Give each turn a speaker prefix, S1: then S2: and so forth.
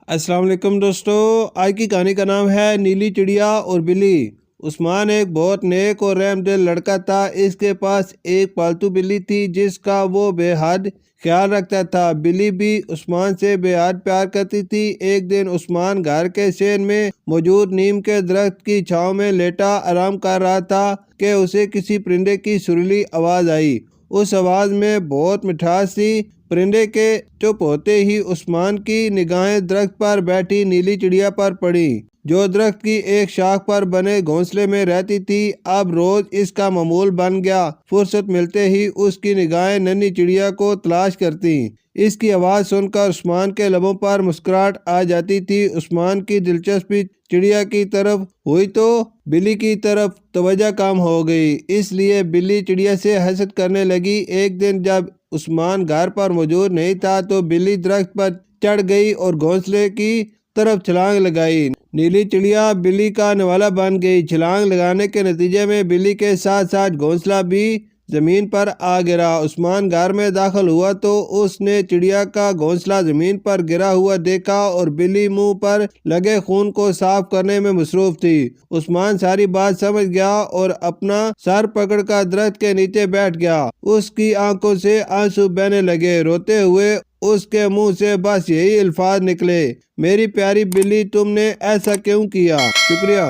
S1: السلام علیکم دوستو، آج کی کہانی کا نام ہے نیلی چڑیا اور بلی۔ عثمان ایک بہت نیک اور رحم دل لڑکا تھا۔ اس کے پاس ایک پالتو بلی تھی جس کا وہ بے حد خیال رکھتا تھا۔ بلی بھی عثمان سے بے حد پیار کرتی تھی۔ ایک دن عثمان گھر کے صحن میں موجود نیم کے درخت کی چھاؤں میں لیٹا آرام کر رہا تھا کہ اسے کسی پرندے کی سریلی آواز آئی۔ اس آواز میں بہت مٹھاس تھی۔ پرندے کے چپ ہوتے ہی عثمان کی نگاہیں درخت پر بیٹھی نیلی چڑیا پر پڑی، جو درخت کی ایک شاخ پر بنے گھونسلے میں رہتی تھی۔ اب روز اس کا معمول بن گیا، فرصت ملتے ہی اس کی نگاہیں ننھی چڑیا کو تلاش کرتی۔ اس کی آواز سن کر عثمان کے لبوں پر مسکراہٹ آ جاتی تھی۔ عثمان کی دلچسپی چڑیا کی طرف ہوئی تو بلی کی طرف توجہ کم ہو گئی، اس لیے بلی چڑیا سے حسد کرنے لگی۔ ایک دن جب عثمان گھر پر موجود نہیں تھا تو بلی درخت پر چڑھ گئی اور گھونسلے کی طرف چھلانگ لگائی۔ نیلی چڑیا بلی کا نوالا بن گئی۔ چھلانگ لگانے کے نتیجے میں بلی کے ساتھ ساتھ گھونسلہ بھی زمین پر آ گرا۔ عثمان گھر میں داخل ہوا تو اس نے چڑیا کا گھونسلہ زمین پر گرا ہوا دیکھا اور بلی منہ پر لگے خون کو صاف کرنے میں مصروف تھی۔ عثمان ساری بات سمجھ گیا اور اپنا سر پکڑ کر درخت کے نیچے بیٹھ گیا۔ اس کی آنکھوں سے آنسو بہنے لگے۔ روتے ہوئے اس کے منہ سے بس یہی الفاظ نکلے، میری پیاری بلی، تم نے ایسا کیوں کیا؟ شکریہ۔